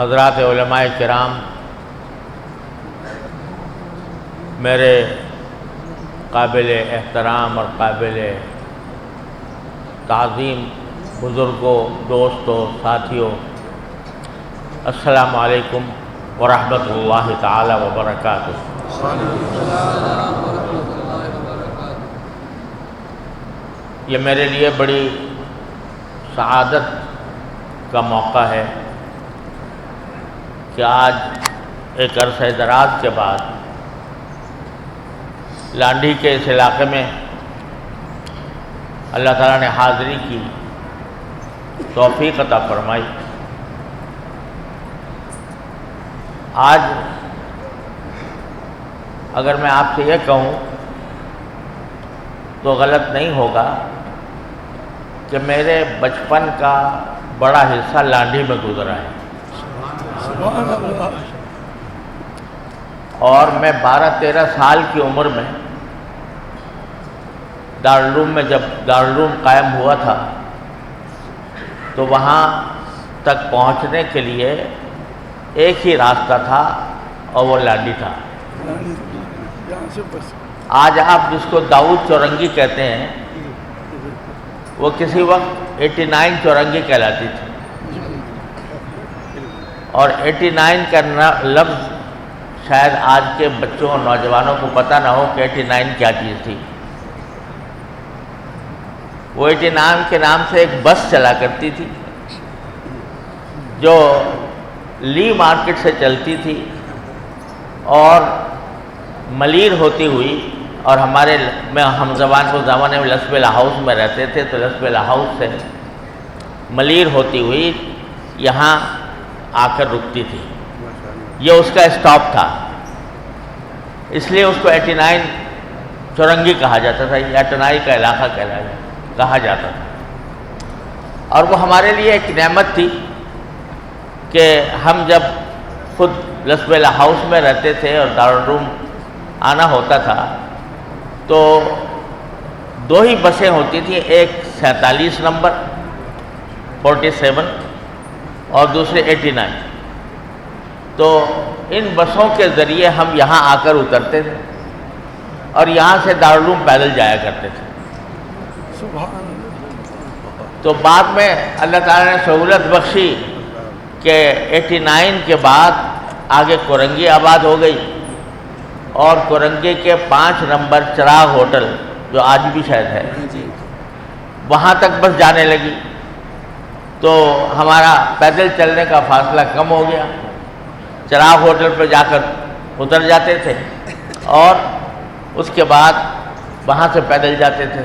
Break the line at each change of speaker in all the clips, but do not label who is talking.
حضرات علماء کرام، میرے قابل احترام اور قابل تعظیم بزرگوں، دوستوں، ساتھیوں، السلام علیکم ورحمۃ اللہ تعالی وبرکاتہ۔ یہ میرے لیے بڑی سعادت کا موقع ہے کہ آج ایک عرصہ دراز کے بعد لانڈھی کے اس علاقے میں اللہ تعالیٰ نے حاضری کی توفیق عطا فرمائی۔ آج اگر میں آپ سے یہ کہوں تو غلط نہیں ہوگا کہ میرے بچپن کا بڑا حصہ لانڈھی میں گزرا ہے، اور میں 12-13 سال کی عمر میں دارالعلوم میں جب دارالعلوم قائم ہوا تھا تو وہاں تک پہنچنے کے لیے ایک ہی راستہ تھا اور وہ لانڈھی تھا۔ آج آپ جس کو داؤد چورنگی کہتے ہیں وہ کسی وقت 89 چورنگی کہلاتی تھی، اور 89 کا لفظ شاید آج کے بچوں اور نوجوانوں کو پتہ نہ ہو کہ 89 کیا چیز تھی۔ وہ 89 کے نام سے ایک بس چلا کرتی تھی جو لی مارکیٹ سے چلتی تھی اور ملیر ہوتی ہوئی، اور ہم زبان کو زمانے میں لسبیلا ہاؤس میں رہتے تھے تو لسبیلا ہاؤس سے ملیر ہوتی ہوئی یہاں آ کر رکتی تھی۔ یہ اس کا اسٹاپ تھا، اس لیے اس کو 89 چورنگی کہا جاتا تھا، یا اٹنائی کا علاقہ کہا جاتا تھا۔ اور وہ ہمارے لیے ایک نعمت تھی کہ ہم جب خود لسبیلا ہاؤس میں رہتے تھے اور دارالعلوم آنا ہوتا تھا تو 2 ہی بسیں ہوتی تھیں، ایک 47 نمبر 47 اور دوسرے 89۔ تو ان بسوں کے ذریعے ہم یہاں آ کر اترتے تھے اور یہاں سے دارالعلوم پیدل جایا کرتے تھے۔ تو بعد میں اللہ تعالیٰ نے سہولت بخشی کہ 89 کے بعد آگے کورنگی آباد ہو گئی، اور کورنگی کے 5 نمبر چراغ ہوٹل جو آج بھی شاید ہے وہاں تک بس جانے لگی، تو ہمارا پیدل چلنے کا فاصلہ کم ہو گیا۔ چراغ ہوٹل پہ جا کر اتر جاتے تھے اور اس کے بعد وہاں سے پیدل جاتے تھے،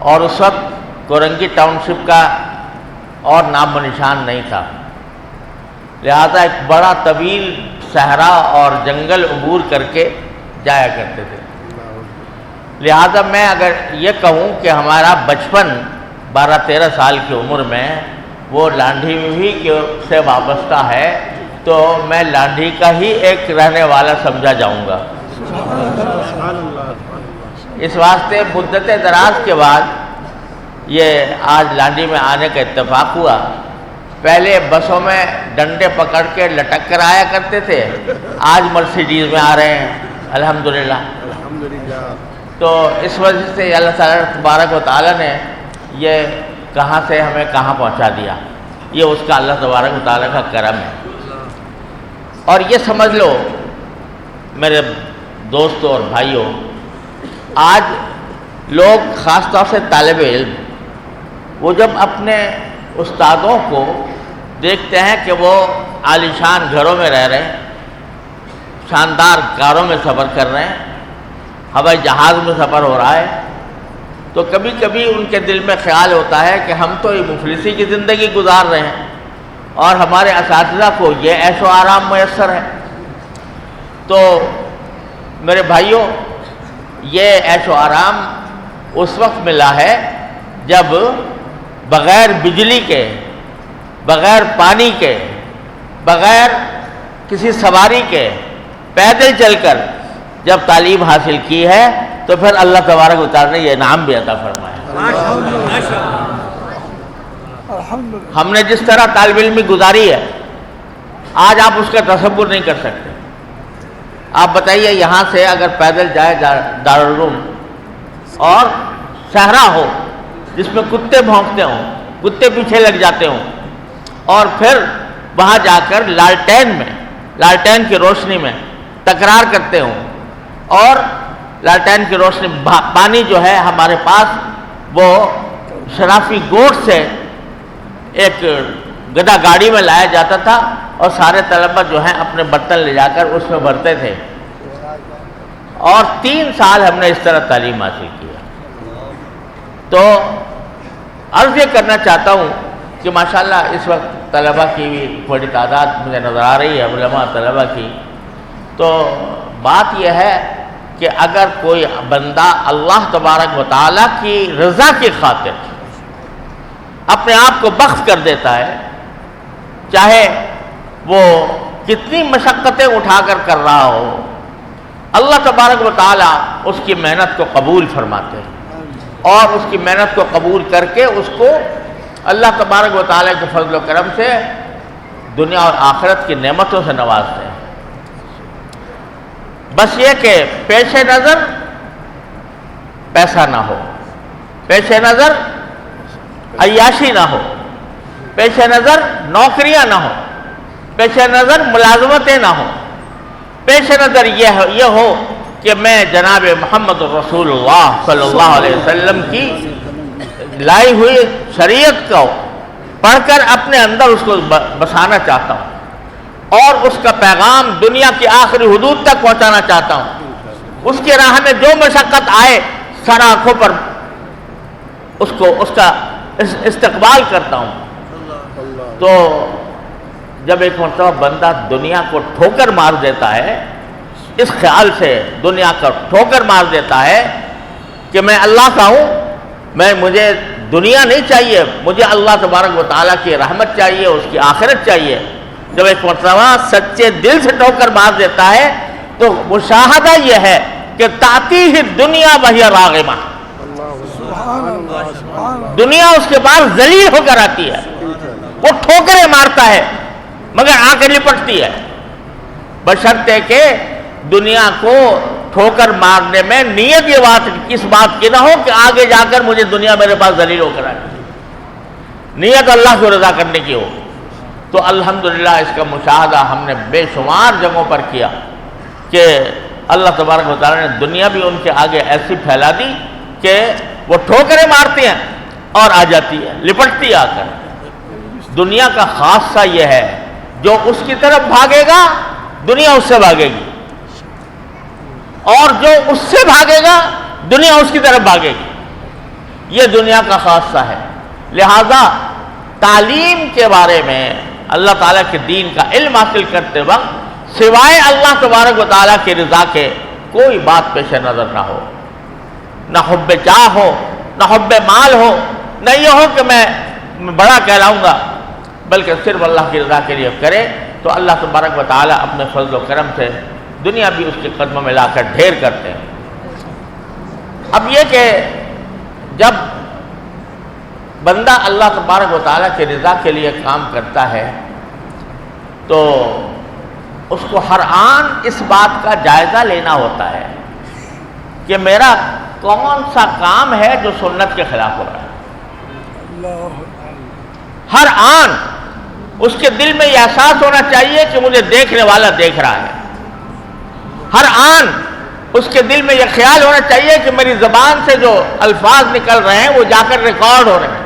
اور اس وقت کورنگی ٹاؤن شپ کا اور نام و نشان نہیں تھا، لہذا ایک بڑا طویل صحرا اور جنگل عبور کر کے جایا کرتے تھے۔ لہذا میں اگر یہ کہوں کہ ہمارا بچپن 12-13 سال کی عمر میں وہ لانڈھی ہی سے وابستہ ہے تو میں لانڈھی کا ہی ایک رہنے والا سمجھا جاؤں گا۔ اس واسطے مدت دراز کے بعد یہ آج لانڈھی میں آنے کا اتفاق ہوا۔ پہلے بسوں میں ڈنڈے پکڑ کے لٹک کر آیا کرتے تھے، آج مرسیڈیز میں آ رہے ہیں الحمدللہ۔ تو اس وجہ سے اللہ تعالیٰ تبارک و تعالیٰ نے یہ کہاں سے ہمیں کہاں پہنچا دیا، یہ اس کا اللہ تبارک و تعالیٰ کا کرم ہے۔ اور یہ سمجھ لو میرے دوستوں اور بھائیوں، آج لوگ خاص طور سے طالب علم وہ جب اپنے استادوں کو دیکھتے ہیں کہ وہ عالیشان گھروں میں رہ رہے ہیں، شاندار کاروں میں سفر کر رہے ہیں، ہوائی جہاز میں سفر ہو رہا ہے، تو کبھی کبھی ان کے دل میں خیال ہوتا ہے کہ ہم تو یہ مفلسی کی زندگی گزار رہے ہیں اور ہمارے اساتذہ کو یہ عیش و آرام میسر ہے۔ تو میرے بھائیوں، یہ عیش و آرام اس وقت ملا ہے جب بغیر بجلی کے، بغیر پانی کے، بغیر کسی سواری کے، پیدل چل کر جب تعلیم حاصل کی ہے تو پھر اللہ تبارک و تعالیٰ نے یہ انعام بھی عطا فرمایا۔ ہم نے جس طرح طالب علمی گزاری ہے آج آپ اس کا تصور نہیں کر سکتے. آپ بتائیے یہاں سے اگر پیدل جائے دارالعلوم اور صحرا ہو جس میں کتے بھونکتے ہوں, کتے پیچھے لگ جاتے ہوں, اور پھر وہاں جا کر لالٹین کی روشنی میں تکرار کرتے ہوں, اور لالٹین کی روشنی پانی جو ہے ہمارے پاس وہ شرافی گوٹ سے ایک گدا گاڑی میں لایا جاتا تھا اور سارے طلبہ جو ہیں اپنے برتن لے جا کر اس میں بھرتے تھے, اور 3 سال ہم نے اس طرح تعلیم حاصل کیا. تو عرض یہ کرنا چاہتا ہوں کہ ماشاءاللہ اس وقت طلبہ کی بھی بڑی تعداد مجھے نظر آ رہی ہے, علماء طلبہ کی. تو بات یہ ہے کہ اگر کوئی بندہ اللہ تبارک و تعالیٰ کی رضا کی خاطر اپنے آپ کو وقف کر دیتا ہے, چاہے وہ کتنی مشقتیں اٹھا کر کر رہا ہو, اللہ تبارک و تعالیٰ اس کی محنت کو قبول فرماتے ہیں, اور اس کی محنت کو قبول کر کے اس کو اللہ تبارک و تعالیٰ کے فضل و کرم سے دنیا اور آخرت کی نعمتوں سے نوازتے ہیں. بس یہ کہ پیش نظر پیسہ نہ ہو, پیش نظر عیاشی نہ ہو, پیش نظر نوکریاں نہ ہو, پیش نظر ملازمتیں نہ ہوں, پیش نظر یہ ہو کہ میں جناب محمد رسول اللہ صلی اللہ علیہ وسلم کی لائی ہوئی شریعت کو پڑھ کر اپنے اندر اس کو بسانا چاہتا ہوں, اور اس کا پیغام دنیا کی آخری حدود تک پہنچانا چاہتا ہوں. اس کی راہ میں جو مشقت آئے سر آنکھوں پر اس کا استقبال کرتا ہوں. تو جب ایک مرتبہ بندہ دنیا کو ٹھوکر مار دیتا ہے, اس خیال سے دنیا کا ٹھوکر مار دیتا ہے کہ میں اللہ کا ہوں, مجھے دنیا نہیں چاہیے, مجھے اللہ تبارک و تعالیٰ کی رحمت چاہیے, اس کی آخرت چاہیے. جب ایک مرتبہ سچے دل سے ٹھوکر مار دیتا ہے تو مشاہدہ یہ ہے کہ تاتی ہی دنیا وہی راغمہ, دنیا اس کے بعد ذلیل ہو کر آتی ہے. وہ ٹھوکریں مارتا ہے مگر آ کے لپٹتی ہے, بشرطے کہ دنیا کو ٹھوکر مارنے میں نیت یہ بات اس بات کی نہ ہو کہ آگے جا کر مجھے دنیا میرے پاس ذلیل ہو کر آئے, نیت اللہ کو رضا کرنے کی ہو. تو الحمدللہ اس کا مشاہدہ ہم نے بے شمار جگہوں پر کیا کہ اللہ تبارک و تعالیٰ نے دنیا بھی ان کے آگے ایسی پھیلا دی کہ وہ ٹھوکریں مارتی ہیں اور آ جاتی ہے, لپٹتی آ کر. دنیا کا خاصہ یہ ہے جو اس کی طرف بھاگے گا دنیا اس سے بھاگے گی, اور جو اس سے بھاگے گا دنیا اس کی طرف بھاگے گی. یہ دنیا کا خاصہ ہے. لہذا تعلیم کے بارے میں اللہ تعالیٰ کے دین کا علم حاصل کرتے وقت سوائے اللہ تبارک و تعالیٰ کی رضا کے کوئی بات پیش نظر نہ ہو, نہ حب جاہ ہو, نہ حب مال ہو, نہ یہ ہو کہ میں بڑا کہلاؤں گا, بلکہ صرف اللہ کی رضا کے لیے کرے. تو اللہ تبارک و تعالیٰ اپنے فضل و کرم سے دنیا بھی اس کے قدموں میں لا کر ڈھیر کرتے ہیں. اب یہ کہ جب بندہ اللہ تبارک و تعالیٰ کی رضا کے لیے کام کرتا ہے تو اس کو ہر آن اس بات کا جائزہ لینا ہوتا ہے کہ میرا کون سا کام ہے جو سنت کے خلاف ہو رہا ہے. ہر آن اس کے دل میں یہ احساس ہونا چاہیے کہ مجھے دیکھنے والا دیکھ رہا ہے. ہر آن اس کے دل میں یہ خیال ہونا چاہیے کہ میری زبان سے جو الفاظ نکل رہے ہیں وہ جا کر ریکارڈ ہو رہے ہیں,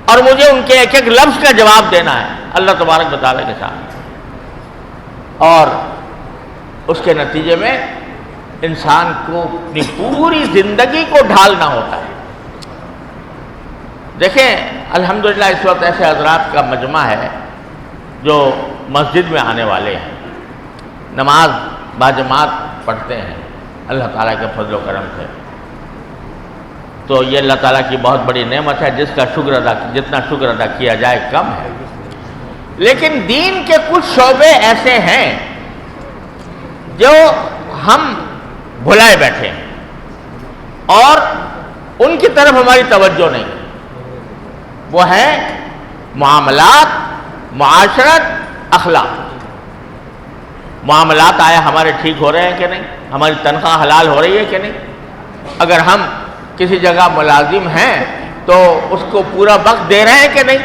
اور مجھے ان کے ایک ایک لفظ کا جواب دینا ہے اللہ تبارک و تعالیٰ کے ساتھ. اور اس کے نتیجے میں انسان کو اپنی پوری زندگی کو ڈھالنا ہوتا ہے. دیکھیں الحمدللہ اس وقت ایسے حضرات کا مجمع ہے جو مسجد میں آنے والے ہیں, نماز باجماعت پڑھتے ہیں اللہ تعالیٰ کے فضل و کرم سے. تو یہ اللہ تعالیٰ کی بہت بڑی نعمت ہے جس کا جتنا شکر ادا کیا جائے کم ہے. لیکن دین کے کچھ شعبے ایسے ہیں جو ہم بھلائے بیٹھے ہیں اور ان کی طرف ہماری توجہ نہیں. وہ ہیں معاملات, معاشرت, اخلاق، معاملات آیا ہمارے ٹھیک ہو رہے ہیں کہ نہیں، ہماری تنخواہ حلال ہو رہی ہے کہ نہیں، اگر ہم کسی جگہ ملازم ہیں تو اس کو پورا وقت دے رہے ہیں کہ نہیں۔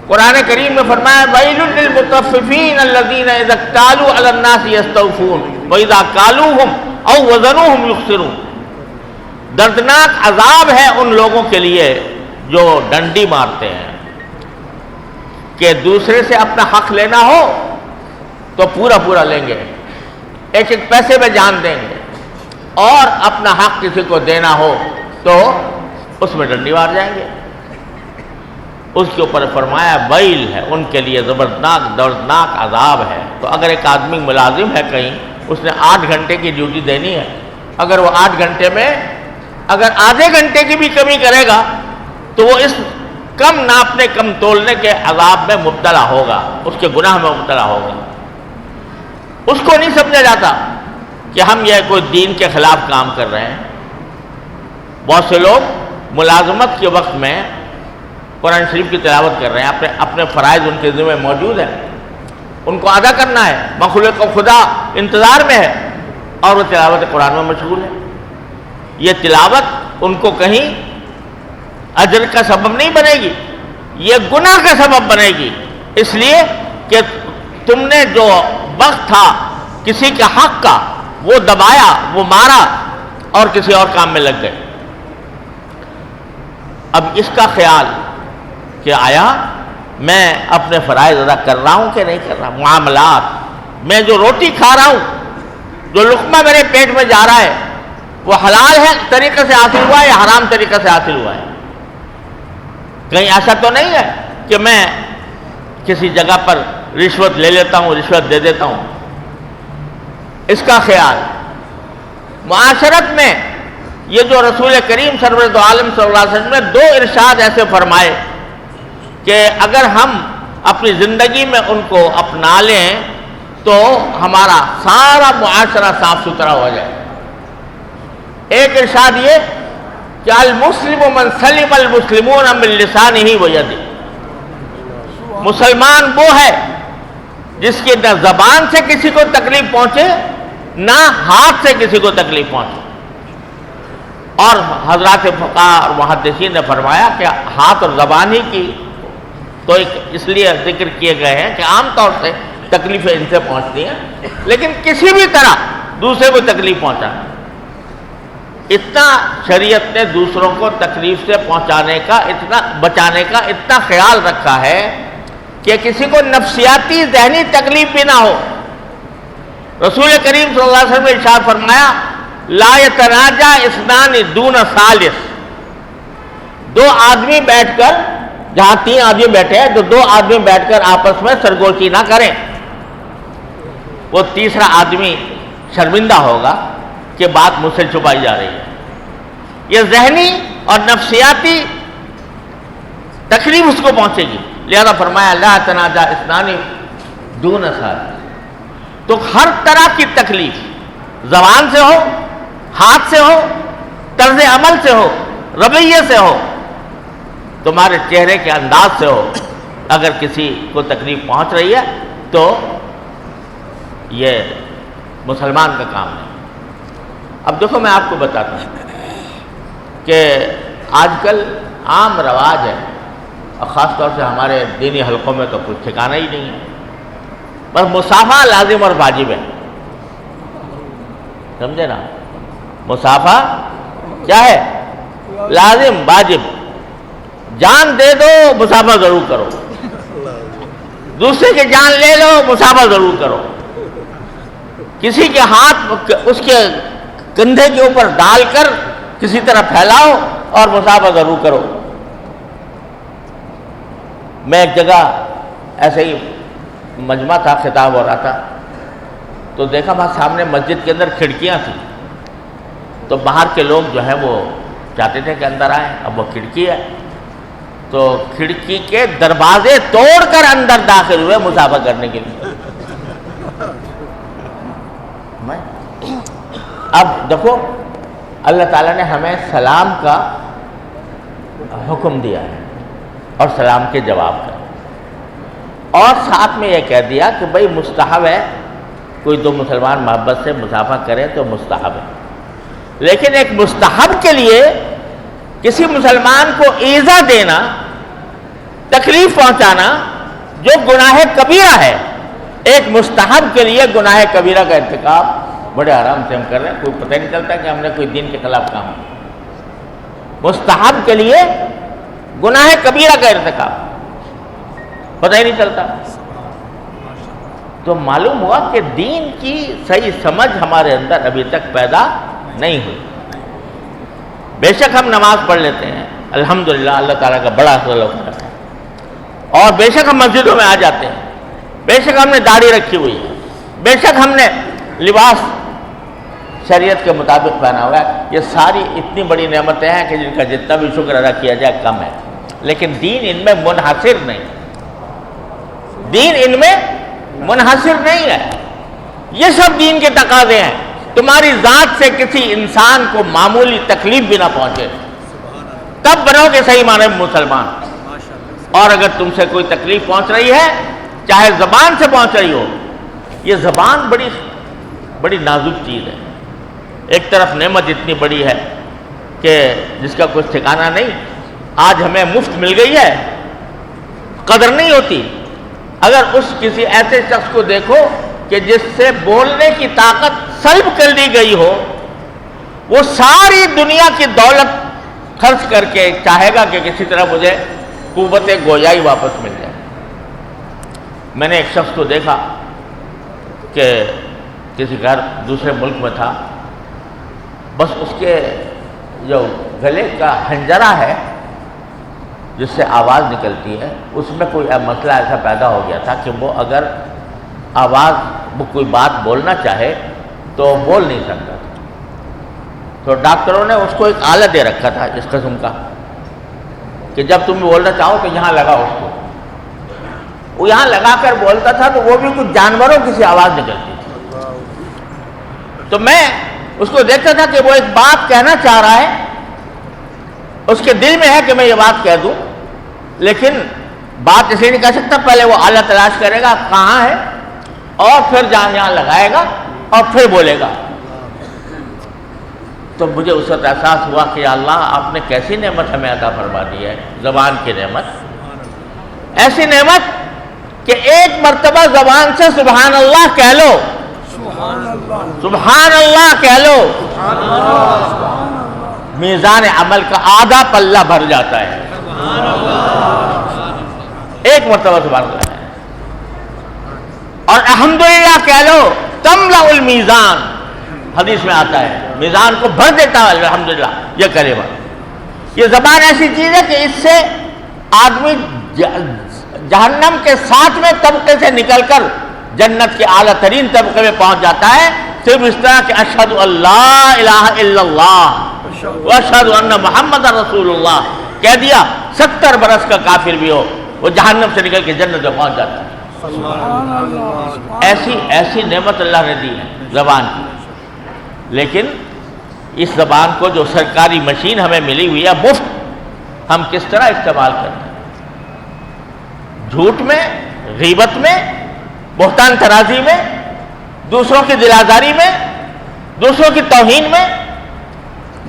قرآن کریم میں فرمایا وَيْلٌ لِّلْمُطَفِّفِينَ الَّذِينَ إِذَا اكْتَالُوا عَلَى النَّاسِ يَسْتَوْفُونَ وَإِذَا كَالُوهُمْ أَوْ وَزَنُوهُمْ يُخْسِرُونَ۔ دردناک عذاب ہے ان لوگوں کے لیے جو ڈنڈی مارتے ہیں کہ دوسرے سے اپنا حق لینا ہو تو پورا پورا لیں گے، ایک ایک پیسے میں جان دیں گے، اور اپنا حق کسی کو دینا ہو تو اس میں ڈنڈی مار جائیں گے۔ اس کے اوپر فرمایا ویل ہے ان کے لیے، زبردناک دردناک عذاب ہے۔ تو اگر ایک آدمی ملازم ہے کہیں، اس نے 8 گھنٹے کی ڈیوٹی دینی ہے، اگر وہ 8 گھنٹے میں اگر آدھے گھنٹے کی بھی کمی کرے گا تو وہ اس کم ناپنے کم تولنے کے عذاب میں مبتلا ہوگا، اس کے گناہ میں مبتلا ہوگا۔ اس کو نہیں سمجھا جاتا کہ ہم یہ کوئی دین کے خلاف کام کر رہے ہیں۔ بہت سے لوگ ملازمت کے وقت میں قرآن شریف کی تلاوت کر رہے ہیں، اپنے فرائض ان کے ذمہ موجود ہیں، ان کو ادا کرنا ہے، مخلوق خدا انتظار میں ہے اور وہ تلاوت قرآن میں مشغول ہے۔ یہ تلاوت ان کو کہیں اجر کا سبب نہیں بنے گی، یہ گناہ کا سبب بنے گی، اس لیے کہ تم نے جو وقت تھا کسی کے حق کا وہ دبایا، وہ مارا اور کسی اور کام میں لگ گئے۔ اب اس کا خیال کہ آیا میں اپنے فرائض ادا کر رہا ہوں کہ نہیں کر رہا، معاملات میں جو روٹی کھا رہا ہوں، جو لقمہ میرے پیٹ میں جا رہا ہے، وہ حلال ہے طریقے سے حاصل ہوا ہے یا حرام طریقے سے حاصل ہوا ہے۔ کہیں ایسا تو نہیں ہے کہ میں کسی جگہ پر رشوت لے لیتا ہوں، رشوت دے دیتا ہوں۔ اس کا خیال معاشرت میں یہ جو رسول کریم سرورت عالم صلی اللہ علیہ وسلم نے 2 ارشاد ایسے فرمائے کہ اگر ہم اپنی زندگی میں ان کو اپنا لیں تو ہمارا سارا معاشرہ صاف ستھرا ہو جائے۔ ایک ارشاد یہ کہ المسلم من سلم المسلمون من لسانہ ویدہ، مسلمان وہ ہے جس کی نہ زبان سے کسی کو تکلیف پہنچے نہ ہاتھ سے کسی کو تکلیف پہنچے۔ اور حضرات فقہاء اور محدثین نے فرمایا کہ ہاتھ اور زبان ہی کی تو اس لیے ذکر کیے گئے ہیں کہ عام طور سے تکلیفیں ان سے پہنچتی ہیں، لیکن کسی بھی طرح دوسرے کو تکلیف پہنچا، اتنا شریعت نے دوسروں کو تکلیف سے پہنچانے کا، اتنا بچانے کا اتنا خیال رکھا ہے کہ کسی کو نفسیاتی ذہنی تکلیف بھی نہ ہو۔ رسول کریم صلی اللہ علیہ وسلم نے ارشاد فرمایا لا یتناجا اثنان دون ثالث، 2 آدمی بیٹھ کر، جہاں 3 آدمی بیٹھے ہیں تو 2 آدمی بیٹھ کر آپس میں سرگوشی نہ کریں، وہ تیسرا آدمی شرمندہ ہوگا کہ بات مجھ سے چھپائی جا رہی ہے۔ یہ ذہنی اور نفسیاتی تکلیف اس کو پہنچے گی، لہذا فرمایا لا تناجا اثنان دون ثالث۔ تو ہر طرح کی تکلیف زبان سے ہو، ہاتھ سے ہو، طرز عمل سے ہو، رویے سے ہو، تمہارے چہرے کے انداز سے ہو، اگر کسی کو تکلیف پہنچ رہی ہے تو یہ مسلمان کا کام نہیں۔ اب دیکھو میں آپ کو بتاتا ہوں کہ آج کل عام رواج ہے، اور خاص طور سے ہمارے دینی حلقوں میں تو کچھ ٹھکانہ ہی نہیں ہے، بس مصافحہ لازم اور واجب ہے، سمجھے نا؟ مصافحہ کیا ہے؟ لازم واجب، جان دے دو مصافحہ ضرور کرو، دوسرے کی جان لے لو مصافحہ ضرور کرو، کسی کے ہاتھ اس کے کندھے کے اوپر ڈال کر کسی طرح پھیلاؤ اور مصافحہ ضرور کرو۔ میں ایک جگہ ایسے ہی مجمع تھا، خطاب ہو رہا تھا، تو دیکھا وہاں سامنے مسجد کے اندر کھڑکیاں تھیں، تو باہر کے لوگ جو ہیں وہ چاہتے تھے کہ اندر آئیں، اب وہ کھڑکی ہے تو کھڑکی کے دروازے توڑ کر اندر داخل ہوئے مصافحہ کرنے کے لیے۔ اب دیکھو اللہ تعالیٰ نے ہمیں سلام کا حکم دیا ہے اور سلام کے جواب کا، اور ساتھ میں یہ کہہ دیا کہ بھئی مستحب ہے، کوئی دو مسلمان محبت سے مسافہ کریں تو مستحب ہے، لیکن ایک مستحب کے لیے کسی مسلمان کو ایذا دینا، تکلیف پہنچانا جو گناہ کبیرہ ہے، ایک مستحب کے لیے گناہ کبیرہ کا ارتکاب بڑے آرام سے ہم کر رہے ہیں، کوئی پتہ نہیں چلتا کہ ہم نے کوئی دین کے خلاف کام کیا۔ مستحب کے لیے گناہ کبیرہ کا ارتکاب پتہ ہی نہیں چلتا۔ تو معلوم ہوا کہ دین کی صحیح سمجھ ہمارے اندر ابھی تک پیدا نہیں ہوئی۔ بے شک ہم نماز پڑھ لیتے ہیں، الحمدللہ، اللہ تعالیٰ کا بڑا فضل و کرم ہے، اور بے شک ہم مسجدوں میں آ جاتے ہیں، بے شک ہم نے داڑھی رکھی ہوئی ہے، بے شک ہم نے لباس شریعت کے مطابق پہنا ہوا ہے۔ یہ ساری اتنی بڑی نعمتیں ہیں کہ جن کا جتنا بھی شکر ادا کیا جائے کم ہے، لیکن دین ان میں منحصر نہیں، دین ان میں منحصر نہیں ہے۔ یہ سب دین کے تقاضے ہیں۔ تمہاری ذات سے کسی انسان کو معمولی تکلیف بھی نہ پہنچے، تب بنو گے صحیح معنی میں مسلمان۔ اور اگر تم سے کوئی تکلیف پہنچ رہی ہے، چاہے زبان سے پہنچ رہی ہو، یہ زبان بڑی نازک چیز ہے۔ ایک طرف نعمت اتنی بڑی ہے کہ جس کا کچھ ٹھکانہ نہیں، آج ہمیں مفت مل گئی ہے، قدر نہیں ہوتی۔ اگر اس کسی ایسے شخص کو دیکھو کہ جس سے بولنے کی طاقت سلب کر دی گئی ہو، وہ ساری دنیا کی دولت خرچ کر کے چاہے گا کہ کسی طرح مجھے قوت گویائی واپس مل جائے۔ میں نے ایک شخص کو دیکھا کہ کسی گھر دوسرے ملک میں تھا، بس اس کے جو گلے کا حنجرہ ہے جس سے آواز نکلتی ہے، اس میں کوئی مسئلہ ایسا پیدا ہو گیا تھا کہ وہ اگر وہ کوئی بات بولنا چاہے تو بول نہیں سکتا تھا۔ تو ڈاکٹروں نے اس کو ایک آلہ دے رکھا تھا اس قسم کا کہ جب تم بولنا چاہو تو یہاں لگاؤ اس کو۔ وہ یہاں لگا کر بولتا تھا تو وہ بھی کچھ جانوروں کی سی آواز نکلتی تھی۔ تو میں اس کو دیکھتا تھا کہ وہ ایک بات کہنا چاہ رہا ہے، اس کے دل میں ہے کہ میں یہ بات کہہ دوں، لیکن بات اس لیے نہیں کہہ سکتا، پہلے وہ آلہ تلاش کرے گا کہاں ہے، اور پھر جہاں لگائے گا اور پھر بولے گا۔ تو مجھے اس وقت احساس ہوا کہ یا اللہ، آپ نے کیسی نعمت ہمیں عطا فرما دی ہے، زبان کی نعمت، ایسی نعمت کہ ایک مرتبہ زبان سے سبحان اللہ کہہ لو، سبحان اللہ کہہ لو، میزان عمل کا آدھا پلہ بھر جاتا ہے۔ ایک مرتبہ سبحان اللہ ہے، اور الحمدللہ کہہ لو، تملأ المیزان، حدیث میں آتا ہے میزان کو بھر دیتا ہے الحمدللہ یہ کلمہ۔ یہ زبان ایسی چیز ہے کہ اس سے آدمی جہنم کے 7ویں طبقے سے نکل کر جنت کے اعلیٰ ترین طبقے میں پہنچ جاتا ہے، صرف اس طرح کہ اشہد ان لا الہ الا اللہ واشہد ان محمد رسول اللہ کہہ دیا، 70 برس کا کافر بھی ہو وہ جہنم سے نکل کے جنت میں پہنچ جاتا ہے۔ ایسی نعمت اللہ نے دی ہے زبان کی، لیکن اس زبان کو جو سرکاری مشین ہمیں ملی ہوئی ہے مفت، ہم کس طرح استعمال کرتے ہیں؟ جھوٹ میں، غیبت میں، بہتان ترازی میں، دوسروں کی دل آزاری میں، دوسروں کی توہین میں،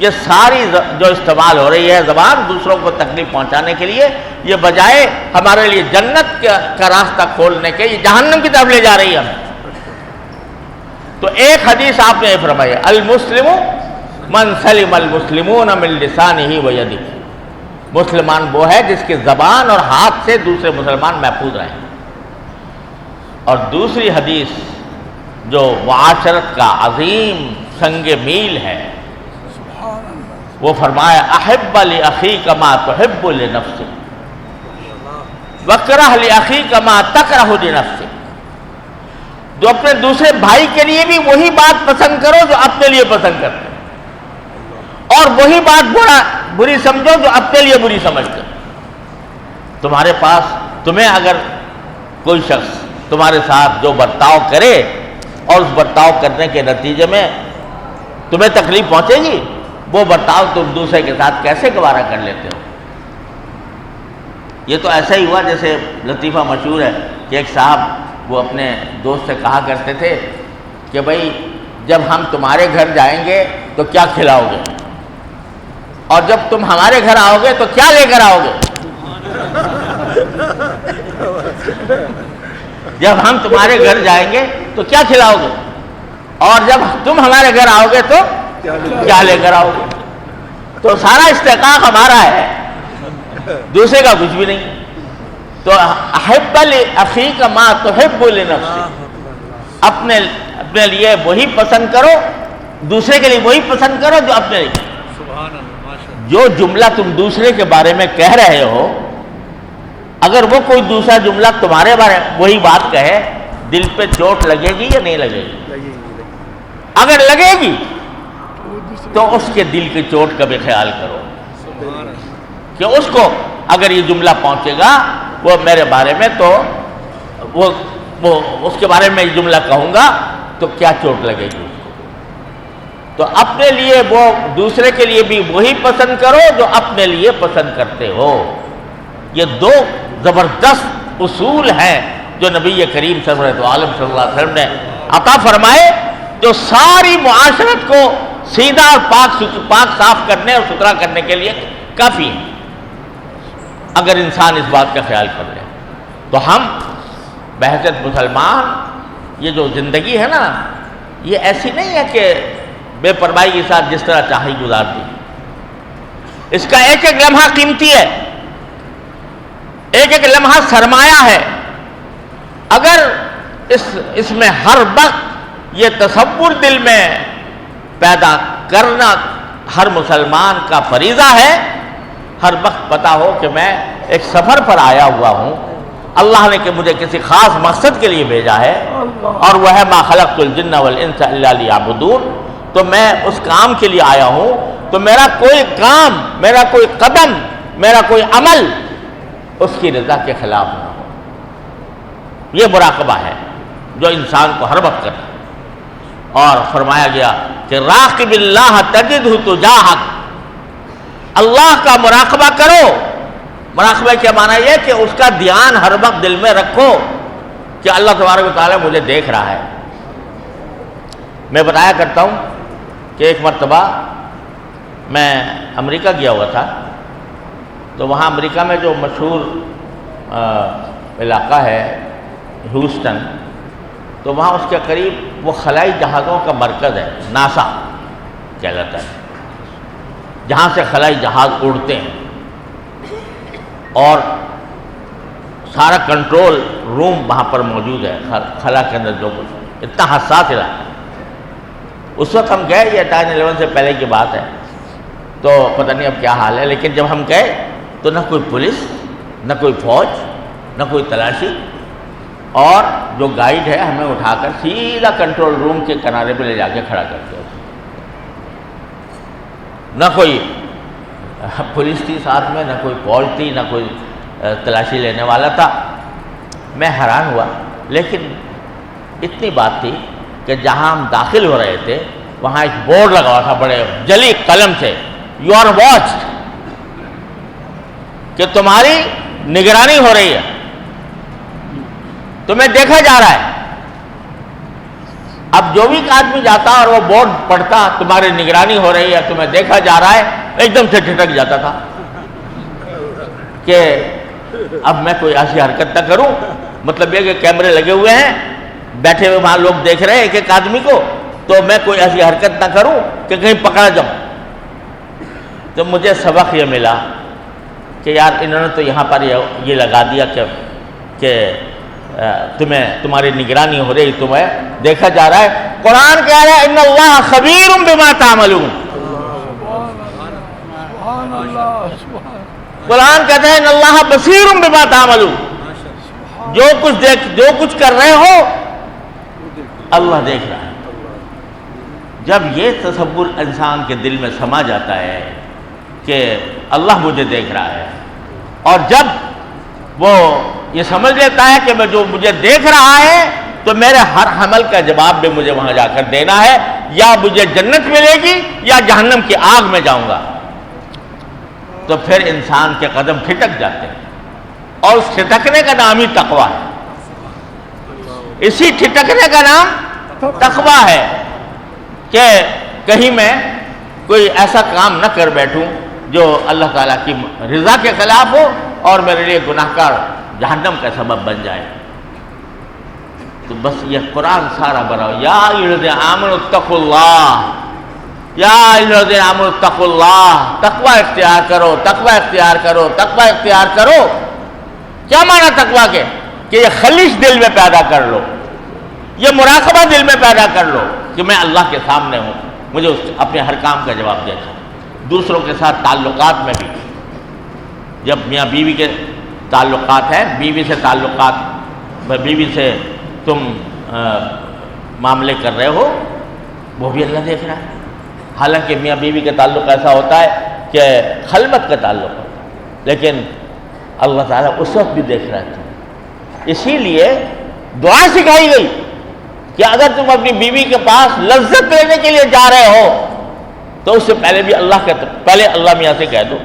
یہ ساری جو استعمال ہو رہی ہے زبان دوسروں کو تکلیف پہنچانے کے لیے، یہ بجائے ہمارے لیے جنت کا راستہ کھولنے کے، یہ جہنم کی طرف لے جا رہی ہے ہمیں۔ تو ایک حدیث آپ نے فرمائی، المسلم من سلم المسلمون من لسانہ و یدہ، مسلمان وہ ہے جس کی زبان اور ہاتھ سے دوسرے مسلمان محفوظ رہیں۔ اور دوسری حدیث جو معاشرت کا عظیم سنگ میل ہے، وہ فرمایا احب لاخیک ما تحب لنفسک واکرہ لاخیک ما تکرہ لنفسک، جو اپنے دوسرے بھائی کے لیے بھی وہی بات پسند کرو جو اپنے لیے پسند کرتے، اور وہی بات بری سمجھو جو اپنے لیے بری سمجھتے۔ تمہارے پاس تمہیں اگر کوئی شخص تمہارے ساتھ جو برتاؤ کرے اور اس برتاؤ کرنے کے نتیجے میں تمہیں تکلیف پہنچے گی، وہ برتاؤ تم دوسرے کے ساتھ کیسے گوارا کر لیتے ہو؟ یہ تو ایسا ہی ہوا جیسے لطیفہ مشہور ہے کہ ایک صاحب وہ اپنے دوست سے کہا کرتے تھے کہ بھائی جب ہم تمہارے گھر جائیں گے تو کیا کھلاؤ گے، اور جب تم ہمارے گھر آؤ گے تو کیا لے کر آؤ گے؟ جب ہم تمہارے گھر جائیں گے تو کیا کھلاؤ گے، اور جب تم ہمارے گھر آؤ گے تو کیا لے کر آؤ گے؟ تو سارا استحقاق ہمارا ہے، دوسرے کا کچھ بھی نہیں۔ تو احب لاخیک ما تحب لنفسک، اپنے لیے وہی پسند کرو، دوسرے کے لیے وہی پسند کرو جو اپنے لیے۔ جو جملہ تم دوسرے کے بارے میں کہہ رہے ہو، اگر وہ کوئی دوسرا جملہ تمہارے بارے میں وہی بات کہے، دل پہ چوٹ لگے گی یا نہیں لگے گی؟ اگر لگے گی تو اس کے دل کی چوٹ کا بھی خیال کرو کہ اس کو اگر یہ جملہ پہنچے گا وہ میرے بارے میں، تو وہ اس کے بارے میں یہ جملہ کہوں گا تو کیا چوٹ لگے گی اس کو۔ تو اپنے لیے وہ دوسرے کے لیے بھی وہی پسند کرو جو اپنے لیے پسند کرتے ہو۔ یہ دو زبردست اصول ہیں جو نبی کریم سرورت عالم صلی اللہ علیہ وسلم نے عطا فرمائے، جو ساری معاشرت کو سیدھا اور پاک صاف کرنے اور ستھرا کرنے کے لیے کافی ہے۔ اگر انسان اس بات کا خیال کر لے تو ہم بحیثیت مسلمان، یہ جو زندگی ہے نا، یہ ایسی نہیں ہے کہ بے پرواہی کے ساتھ جس طرح چاہی گزار دی۔ اس کا ایک ایک لمحہ قیمتی ہے، ایک ایک لمحہ سرمایہ ہے۔ اگر اس میں ہر وقت یہ تصور دل میں پیدا کرنا ہر مسلمان کا فریضہ ہے، ہر وقت پتا ہو کہ میں ایک سفر پر آیا ہوا ہوں، اللہ نے کہ مجھے کسی خاص مقصد کے لیے بھیجا ہے، اور وہ ہے ما خلقت الجن والانس الا لیعبدون، تو میں اس کام کے لیے آیا ہوں، تو میرا کوئی کام، میرا کوئی قدم، میرا کوئی عمل اس کی رضا کے خلاف نہ ہو۔ یہ مراقبہ ہے جو انسان کو ہر وقت کرنا ہے۔ اور فرمایا گیا کہ راقب اللہ تجدہ تجاہک، اللہ کا مراقبہ کرو۔ مراقبہ کے معنی یہ کہ اس کا دھیان ہر وقت دل میں رکھو کہ اللہ تبارک و تعالیٰ مجھے دیکھ رہا ہے۔ میں بتایا کرتا ہوں کہ ایک مرتبہ میں امریکہ گیا ہوا تھا، تو وہاں امریکہ میں جو مشہور علاقہ ہے ہیوسٹن، تو وہاں اس کے قریب وہ خلائی جہازوں کا مرکز ہے، ناسا کہلاتا ہے، جہاں سے خلائی جہاز اڑتے ہیں، اور سارا کنٹرول روم وہاں پر موجود ہے خلا کے اندر جو کچھ، اتنا حساس علاقہ۔ اس وقت ہم گئے، یہ 9/11 سے پہلے کی بات ہے، تو پتہ نہیں اب کیا حال ہے، لیکن جب ہم گئے تو نہ کوئی پولیس، نہ کوئی فوج، نہ کوئی تلاشی، اور جو گائیڈ ہے ہمیں اٹھا کر سیدھا کنٹرول روم کے کنارے پہ لے جا کے کھڑا کر دیا۔ نہ کوئی پولیس تھی ساتھ میں، نہ کوئی فوج تھی، نہ کوئی تلاشی لینے والا تھا۔ میں حیران ہوا، لیکن اتنی بات تھی کہ جہاں ہم داخل ہو رہے تھے وہاں ایک بورڈ لگا ہوا تھا بڑے جلی قلم سے، یو آر واچڈ، کہ تمہاری نگرانی ہو رہی ہے، تمہیں دیکھا جا رہا ہے۔ اب جو بھی آدمی جاتا اور وہ بورڈ پڑھتا تمہاری نگرانی ہو رہی ہے، تمہیں دیکھا جا رہا ہے، ایک دم سے ٹھٹک جاتا تھا کہ اب میں کوئی ایسی حرکت نہ کروں، مطلب یہ کہ کیمرے لگے ہوئے ہیں، بیٹھے ہوئے وہاں لوگ دیکھ رہے ہیں ایک ایک آدمی کو، تو میں کوئی ایسی حرکت نہ کروں کہ کہیں پکڑا جاؤں۔ تو مجھے سبق یہ ملا کہ یار انہوں نے تو یہاں پر یہ لگا دیا کہ تمہاری نگرانی ہو رہی، تمہیں دیکھا جا رہا ہے۔ قرآن کہہ رہا ہے ان اللہ خبیر بما تعملون، قرآن کہتا ہے ان اللہ بصیر بما تعملون، جو کچھ کر رہے ہو اللہ دیکھ رہا ہے۔ جب یہ تصور انسان کے دل میں سما جاتا ہے کہ اللہ مجھے دیکھ رہا ہے، اور جب وہ یہ سمجھ لیتا ہے کہ میں جو مجھے دیکھ رہا ہے تو میرے ہر عمل کا جواب بھی مجھے وہاں جا کر دینا ہے، یا مجھے جنت ملے گی یا جہنم کی آگ میں جاؤں گا، تو پھر انسان کے قدم ٹھٹک جاتے ہیں، اور اس ٹھٹکنے کا نام ہی تقویٰ ہے۔ اسی ٹھٹکنے کا نام تقویٰ ہے کہ کہیں میں کوئی ایسا کام نہ کر بیٹھوں جو اللہ تعالیٰ کی رضا کے خلاف ہو اور میرے لیے گناہ گار جہنم کا سبب بن جائے۔ تو بس یہ قرآن سارا بھرا یا ایھا الذین آمنوا اتقوا اللہ، یا ایھا الذین آمنوا اتقوا اللہ، تقویٰ اختیار کرو، تقویٰ اختیار کرو، تقویٰ اختیار کرو۔ کیا معنی تقویٰ کے؟ کہ یہ خلش دل میں پیدا کر لو، یہ مراقبہ دل میں پیدا کر لو کہ میں اللہ کے سامنے ہوں، مجھے اپنے ہر کام کا جواب دینا ہے۔ دوسروں کے ساتھ تعلقات میں بھی، جب میاں بیوی کے تعلقات ہیں، بیوی سے تعلقات، بیوی سے تم معاملے کر رہے ہو، وہ بھی اللہ دیکھ رہا ہے۔ حالانکہ میاں بیوی کا تعلق ایسا ہوتا ہے کہ خلوت کا تعلق ہوتا ہے، لیکن اللہ تعالیٰ اس وقت بھی دیکھ رہا ہے۔ اسی لیے دعا سکھائی گئی کہ اگر تم اپنی بیوی کے پاس لذت لینے کے لیے جا رہے ہو تو اس سے پہلے بھی پہلے اللہ میاں سے کہہ دو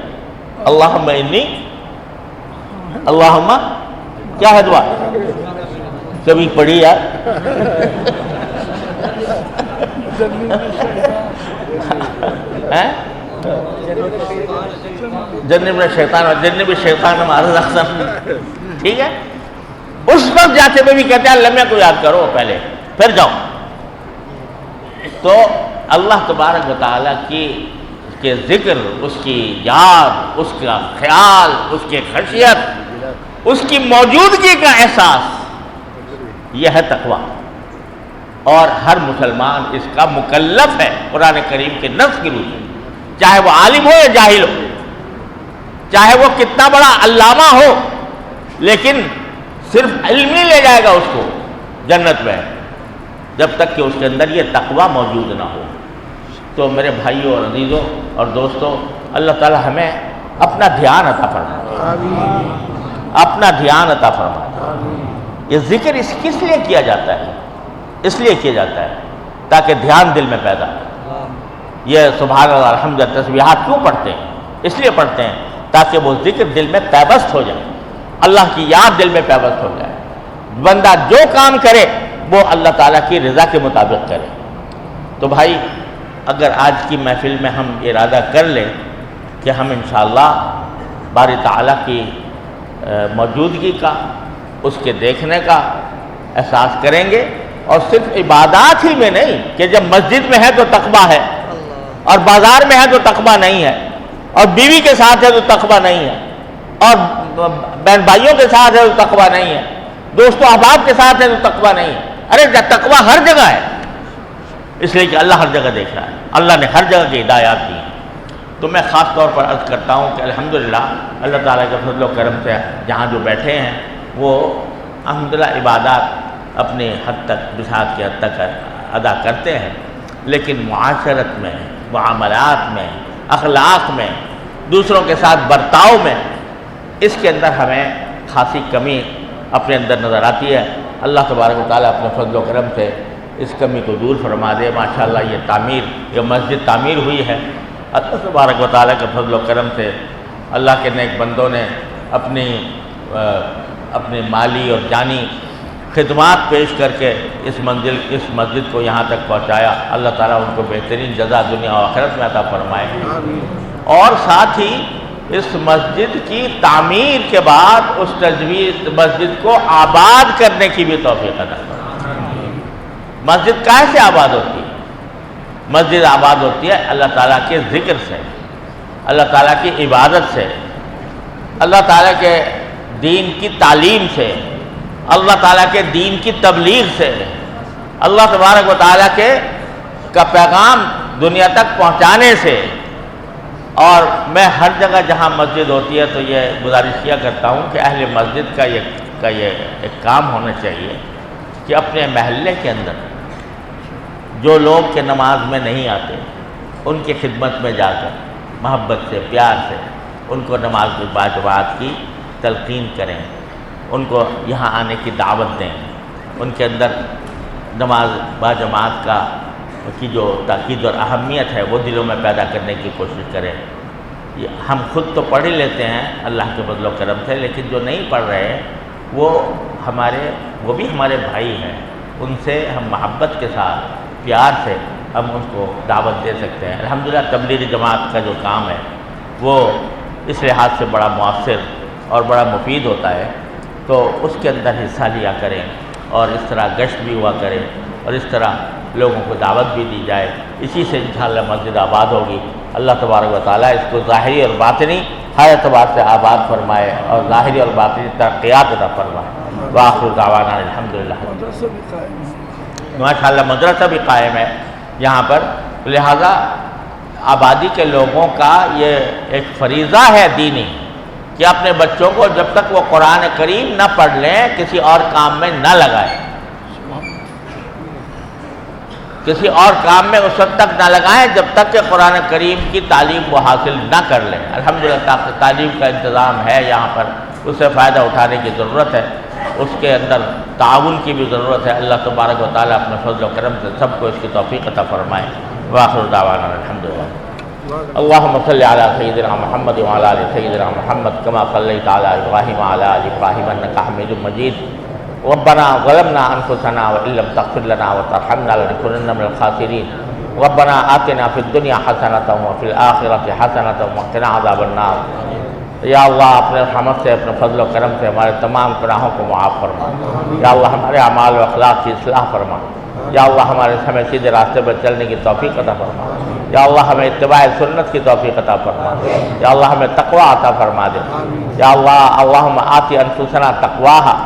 اللہم انی، اللہم کیا ہے دعا؟ کبھی پڑھی یار؟ جنب الشیطان ما رزقتنا، ٹھیک ہے؟ اس وقت جاتے میں بھی کہتے ہیں اللہ میاں کو یاد کرو پہلے، پھر جاؤ۔ تو اللہ تبارک و تعالیٰ کے ذکر، اس کی یاد، اس کا خیال، اس کی خشیت، اس کی موجودگی کا احساس، یہ ہے تقویٰ۔ اور ہر مسلمان اس کا مکلف ہے قرآن کریم کے نص کی روح سے، چاہے وہ عالم ہو یا جاہل ہو، چاہے وہ کتنا بڑا علامہ ہو، لیکن صرف علم ہی لے جائے گا اس کو جنت میں جب تک کہ اس کے اندر یہ تقویٰ موجود نہ ہو۔ تو میرے بھائیوں اور عزیزوں اور دوستوں، اللہ تعالی ہمیں اپنا دھیان عطا فرمائے، اپنا دھیان عطا فرمائے۔ یہ ذکر کس لیے کیا جاتا ہے؟ اس لیے کیا جاتا ہے تاکہ دھیان دل میں پیدا ہو۔ یہ سبحان اللہ الحمدللہ تسبیحات کیوں پڑھتے ہیں؟ اس لیے پڑھتے ہیں تاکہ وہ ذکر دل میں پیوست ہو جائے، اللہ کی یاد دل میں پیوست ہو جائے، بندہ جو کام کرے وہ اللہ تعالیٰ کی رضا کے مطابق کرے۔ تو بھائی اگر آج کی محفل میں ہم ارادہ کر لیں کہ ہم انشاءاللہ باری تعالیٰ کی موجودگی کا، اس کے دیکھنے کا احساس کریں گے، اور صرف عبادات ہی میں نہیں کہ جب مسجد میں ہے تو تقویٰ ہے، اور بازار میں ہے تو تقویٰ نہیں ہے، اور بیوی کے ساتھ ہے تو تقویٰ نہیں ہے، اور بہن بھائیوں کے ساتھ ہے تو تقویٰ نہیں ہے، دوست و احباب کے ساتھ ہے تو تقویٰ نہیں ہے۔ ارے تقویٰ ہر جگہ ہے، اس لیے کہ اللہ ہر جگہ دیکھ رہا ہے، اللہ نے ہر جگہ کی ہدایات دی۔ تو میں خاص طور پر عرض کرتا ہوں کہ الحمدللہ اللہ تعالیٰ کے فضل و کرم سے جہاں جو بیٹھے ہیں وہ الحمدللہ عبادات اپنے حد تک، بساط کی حد تک ادا کرتے ہیں، لیکن معاشرت میں، معاملات میں، اخلاق میں، دوسروں کے ساتھ برتاؤ میں، اس کے اندر ہمیں خاصی کمی اپنے اندر نظر آتی ہے۔ اللہ تبارک و تعالیٰ اپنے فضل و کرم سے اس کمی کو دور فرما دے۔ ماشاءاللہ یہ مسجد تعمیر ہوئی ہے، اللہ تبارک و تعالیٰ کے فضل و کرم سے اللہ کے نیک بندوں نے اپنے مالی اور جانی خدمات پیش کر کے اس مسجد کو یہاں تک پہنچایا۔ اللہ تعالیٰ ان کو بہترین جزا دنیا و آخرت میں عطا فرمائے، اور ساتھ ہی اس مسجد کی تعمیر کے بعد اس مسجد کو آباد کرنے کی بھی توفیق عطا فرمائے۔ مسجد کہاں سے آباد ہوتی ہے؟ مسجد آباد ہوتی ہے اللہ تعالیٰ کے ذکر سے، اللہ تعالیٰ کی عبادت سے، اللہ تعالیٰ کے دین کی تعلیم سے، اللہ تعالیٰ کے دین کی تبلیغ سے، اللہ تبارک و تعالیٰ کا پیغام دنیا تک پہنچانے سے۔ اور میں ہر جگہ جہاں مسجد ہوتی ہے تو یہ گزارش کیا کرتا ہوں کہ اہل مسجد کا یہ ایک کام ہونا چاہیے کہ اپنے محلے کے اندر جو لوگ کہ نماز میں نہیں آتے ان کی خدمت میں جا کر محبت سے، پیار سے ان کو نماز کی باجماعت کی تلقین کریں، ان کو یہاں آنے کی دعوت دیں، ان کے اندر نماز باجماعت کی جو تاکید اور اہمیت ہے وہ دلوں میں پیدا کرنے کی کوشش کریں۔ ہم خود تو پڑھ ہی لیتے ہیں اللہ کے فضل و کرم سے، لیکن جو نہیں پڑھ رہے وہ بھی ہمارے بھائی ہیں، ان سے ہم محبت کے ساتھ پیار سے ہم ان کو دعوت دے سکتے ہیں۔ الحمدللہ تبلیغی جماعت کا جو کام ہے وہ اس لحاظ سے بڑا مؤثر اور بڑا مفید ہوتا ہے، تو اس کے اندر حصہ لیا کریں اور اس طرح گشت بھی ہوا کرے اور اس طرح لوگوں کو دعوت بھی دی جائے۔ اسی سے انشاءاللہ مسجد آباد ہوگی۔ اللہ تبارک و تعالیٰ اس کو ظاہری اور باطنی ہر اعتبار سے آباد فرمائے اور ظاہری اور باطنی ترقیات عطا فرمائے۔ وآخر دعوانا الحمدللہ۔ ماشاءاللہ مدرسہ بھی قائم ہے یہاں پر، لہذا آبادی کے لوگوں کا یہ ایک فریضہ ہے دینی کہ اپنے بچوں کو جب تک وہ قرآن کریم نہ پڑھ لیں کسی اور کام میں نہ لگائیں، کسی اور کام میں اس وقت تک نہ لگائیں جب تک کہ قرآن کریم کی تعلیم وہ حاصل نہ کر لیں۔ الحمدللہ تعلیم کا انتظام ہے یہاں پر، اس سے فائدہ اٹھانے کی ضرورت ہے، اس کے اندر تعاون کی بھی ضرورت ہے۔ اللہ تبارک و تعالیٰ اپنے فضل و کرم سے سب کو اس کی توفیق عطا فرمائے۔ وآخر دعوانا الحمدللہ۔ اللہم صلی علی سیدنا محمد وعلی آل سیدنا محمد کما صلیت علی ابراہیم وعلی آل ابراہیم انک حمید مجید۔ ربنا ظلمنا انفسنا وان لم تغفر لنا وترحمنا لنكونن من الخاسرین۔ ربنا آتنا فی الدنیا حسنۃ وفی الآخرۃ حسنۃ وقنا عذاب النار۔ یا اللہ اپنے رحمت سے، اپنے فضل و کرم سے ہمارے تمام گناہوں کو معاف فرما۔ یا اللہ ہمارے اعمال و اخلاق کی اصلاح فرما۔ یا اللہ ہمیں سیدھے راستے پر چلنے کی توفیق عطا فرما۔ یا اللہ ہمیں اتباع سنت کی توفیق عطا فرما۔ یا اللہ ہمیں تقوی عطا فرما دے۔ یا اللہ اللہم آتی انفسنا تقواہا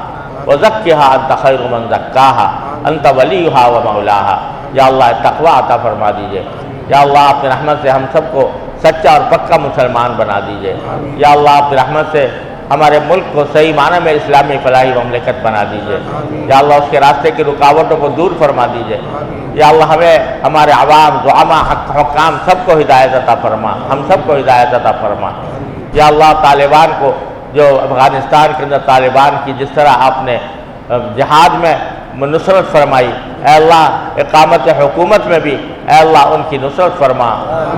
وزکھا انت خیر من زکاہا انت ولیہا ومولاہا۔ یا اللہ تقوی عطا فرما دیجئے۔ یا اللہ اپنی رحمت سے ہم سب کو سچا اور پکا مسلمان بنا دیجئے۔ یا اللہ اپنی رحمت سے ہمارے ملک کو صحیح معنی میں اسلامی فلاحی مملکت بنا دیجئے۔ یا اللہ اس کے راستے کی رکاوٹوں کو دور فرما دیجئے۔ یا اللہ ہمیں، ہمارے عوام، زعماء، حکام سب کو ہدایت عطا فرما، ہم سب کو ہدایت عطا فرما۔ یا اللہ طالبان کو، جو افغانستان کے اندر طالبان کی جس طرح آپ نے جہاد میں نصرت فرمائی، اے اللہ اقامت حکومت میں بھی اے اللہ ان کی نصرت فرما،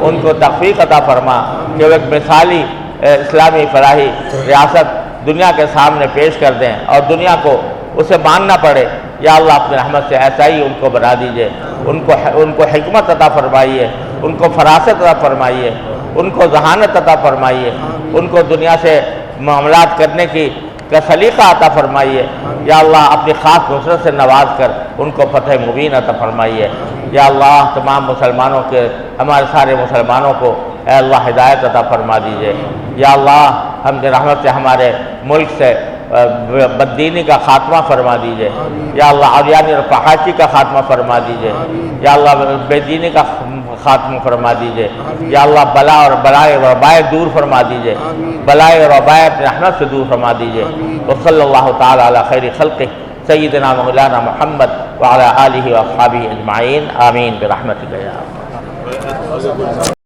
ان کو تخفیف عطا فرما کہ وہ ایک مثالی اسلامی فلاحی ریاست دنیا کے سامنے پیش کر دیں اور دنیا کو اسے ماننا پڑے۔ یا اللہ اپنے رحمت سے ایسا ہی ان کو بنا دیجئے، ان کو حکمت عطا فرمائیے، ان کو فراست عطا فرمائیے، ان کو ذہانت عطا فرمائیے، ان کو دنیا سے معاملات کرنے کا سلیقہ عطا فرمائیے۔ یا اللہ اپنی خاص نصرت سے نواز کر ان کو فتح مبین عطا فرمائیے۔ یا اللہ تمام مسلمانوں کے، ہمارے سارے مسلمانوں کو اے اللہ ہدایت عطا فرما دیجئے۔ یا اللہ ہم رحمت سے ہمارے ملک سے بددینی کا خاتمہ فرما دیجئے۔ یا اللہ عریانی اور فحاشی کا خاتمہ فرما دیجئے۔ یا اللہ بے دینی کا خاتمہ فرما دیجئے۔ یا اللہ بلا اور بلائے اور وبائے دور فرما دیجئے، بلائے اور وبائے اپنے رحمت سے دور فرما دیجئے۔ وصلی اللہ تعالی علی خیر خلقہ سیدنا مولانا محمد وعلی آلہ واصحابہ اجمعین، آمین برحمتک یا اللہ۔